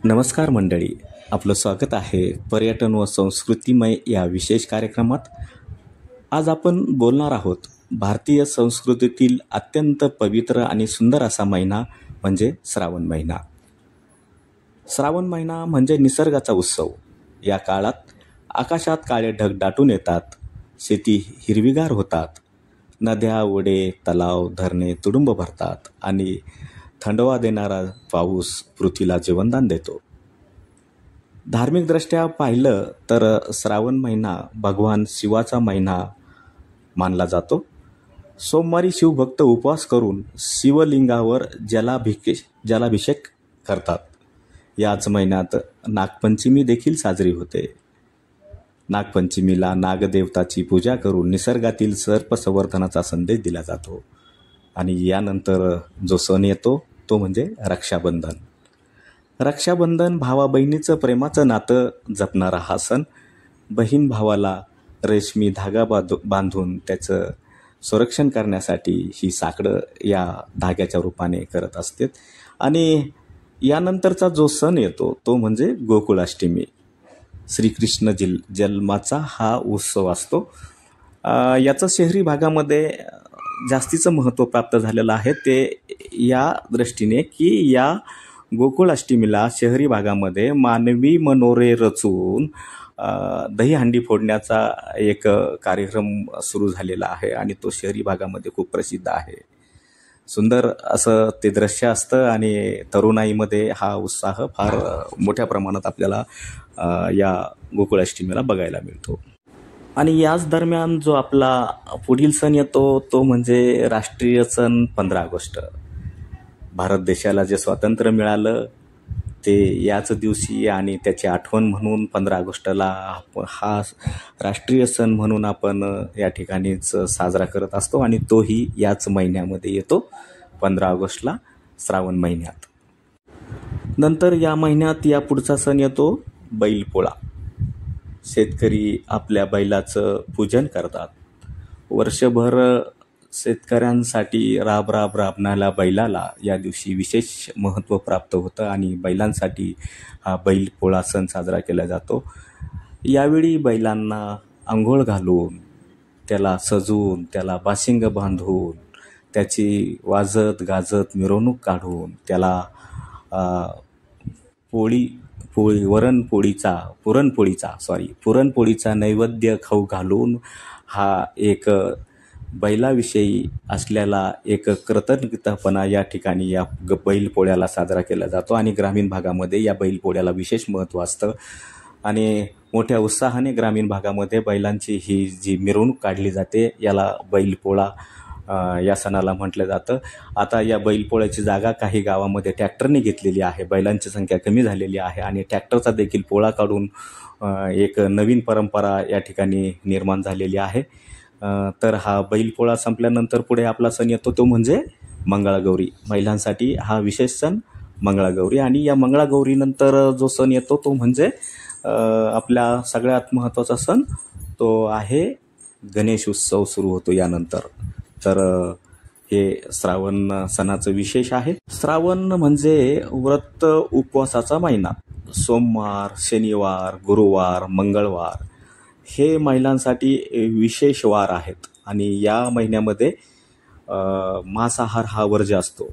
नमस्कार मंडळी, आपलं स्वागत आहे पर्यटन व संस्कृतीमय या विशेष कार्यक्रमात. आज आपण बोलणार आहोत भारतीय संस्कृतीतील अत्यंत पवित्र आणि सुंदर असा महिना म्हणजे श्रावण महिना. श्रावण महिना म्हणजे निसर्गाचा उत्सव. या काळात आकाशात काळे ढग दाटून येतात, शेती हिरवीगार होतात, नद्या, ओढे, तलाव, धरणे तुडुंब भरतात आणि थंडवा देणारा पाऊस पृथ्वीला जीवनदान देतो. धार्मिकदृष्ट्या पाहिलं तर श्रावण महिना भगवान शिवाचा महिना मानला जातो. सोमवारी शिवभक्त उपवास करून शिवलिंगावर जलाभिषेक करतात. याच महिन्यात नागपंचमी देखील साजरी होते. नागपंचमीला नागदेवताची पूजा करून निसर्गातील सर्प संवर्धनाचा संदेश दिला जातो. आणि यानंतर जो सण येतो तो म्हणजे रक्षाबंधन. रक्षाबंधन भावा बहिणीचं प्रेमाचं नातं जपणारा हा सण. बहीण भावाला रेशमी धागा बांधून त्याचं संरक्षण करण्यासाठी ही साकडं या धाग्याच्या रूपाने करत असते. आणि यानंतरचा जो सण येतो तो म्हणजे गोकुळाष्टमी. श्रीकृष्ण जन्माचा हा उत्सव असतो. याचं शहरी भागामध्ये जास्तीचं महत्त्व प्राप्त झालेलं आहे. ते या दृष्टीने की या गोकुळाष्टमीला शहरी भागामध्ये मानवी मनोरे रचून दहीहंडी फोडण्याचा एक कार्यक्रम सुरू झालेला आहे आणि तो शहरी भागामध्ये खूप प्रसिद्ध आहे. सुंदर असं ते दृश्य असतं आणि तरुणाईमध्ये हा उत्साह फार मोठ्या प्रमाणात आपल्याला या गोकुळाष्टमीला बघायला मिळतो. आणि याच दरम्यान जो आपला पुढील सण येतो तो म्हणजे राष्ट्रीय सण 15 ऑगस्ट. भारत देशाला जे स्वातंत्र्य मिळालं ते याच दिवशी आणि त्याची आठवण म्हणून 15 ऑगस्टला हा राष्ट्रीय सण म्हणून आपण या ठिकाणीच साजरा करत असतो. आणि तोही याच महिन्यामध्ये येतो, 15 ऑगस्टला, श्रावण महिन्यात. नंतर या महिन्यात या पुढचा सण येतो बैलपोळा. शेतकरी आपल्या बैलाचं पूजन करतात. वर्षभर शेतकऱ्यांसाठी राबणाऱ्या बैलाला या दिवशी विशेष महत्त्व प्राप्त होतं आणि बैलांसाठी हा बैलपोळा सण साजरा केला जातो. यावेळी बैलांना आंघोळ घालून, त्याला सजवून, त्याला बाशिंग बांधून, त्याची वाजत गाजत मिरवणूक काढून, त्याला पुरणपोळीचा नैवेद्य खाऊ घालून हा एक बैलाविषयी असलेला एक कृतज्ञतापणा या ठिकाणी या बैलपोळ्याला साजरा केला जातो. आणि ग्रामीण भागामध्ये या बैलपोळ्याला विशेष महत्त्व असतं आणि मोठ्या उत्साहाने ग्रामीण भागामध्ये बैलांची ही जी मिरवणूक काढली जाते याला बैलपोळा या सणाला म्हटलं जातं. आता या बैलपोळ्याची जागा काही गावामध्ये ट्रॅक्टरने घेतलेली आहे. बैलांची संख्या कमी झालेली आहे आणि ट्रॅक्टरचा देखील पोळा काढून एक नवीन परंपरा या ठिकाणी निर्माण झालेली आहे. तर हा बैलपोळा संपल्यानंतर पुढे आपला सण येतो तो म्हणजे मंगळागौरी. महिलांसाठी हा विशेष सण मंगळागौरी. आणि या मंगळागौरीनंतर जो सण येतो तो म्हणजे आपल्या सगळ्यात महत्त्वाचा सण तो आहे गणेश उत्सव सुरू होतो यानंतर. तर हे श्रावण सणाचं विशेष आहे. श्रावण म्हणजे व्रत उपवासाचा महिना. सोमवार, शनिवार, गुरुवार, मंगळवार हे महिलांसाठी विशेष वार आहेत आणि या महिन्यामध्ये मांसाहार हा वर्ज्य असतो.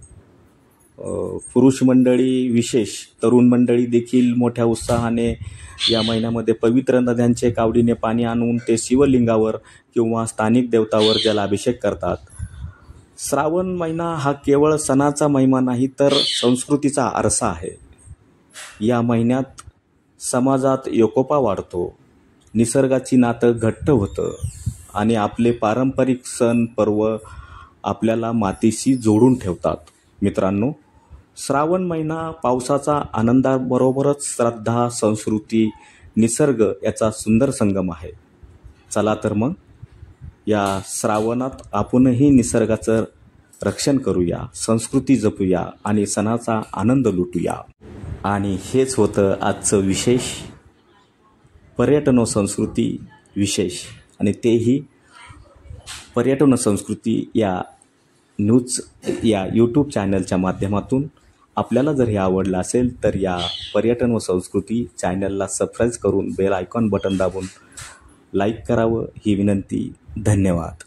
पुरुष मंडळी, विशेष तरुण मंडळी देखील मोठ्या उत्साहाने या महिन्यामध्ये पवित्र नद्यांचे कावडीने पाणी आणून ते शिवलिंगावर किंवा स्थानिक देवतावर जलाभिषेक करतात. श्रावण महिना हा केवळ सणाचा महिमा नाही तर संस्कृतीचा आरसा आहे. या महिन्यात समाजात एकोपा वाढतो, निसर्गाची नातं घट्ट होतं आणि आपले पारंपरिक सण पर्व आपल्याला मातीशी जोडून ठेवतात. मित्रांनो, श्रावण महिना पावसाचा आनंदाबरोबरच श्रद्धा, संस्कृती, निसर्ग याचा सुंदर संगम आहे. चला तर मग या श्रावणात आपणही निसर्गाचं रक्षण करूया, संस्कृती जपूया आणि सणाचा आनंद लुटूया. आणि हेच होतं आजचं विशेष पर्यटन व संस्कृती विशेष. आणि तेही पर्यटन व संस्कृती या यूट्यूब चॅनलच्या माध्यमातून आपल्याला जर हे आवडलं असेल तर या पर्यटन व संस्कृती चॅनलला सबस्क्राईब करून बेल आयकॉन बटन दाबून लाईक करावं ही विनंती. धन्यवाद.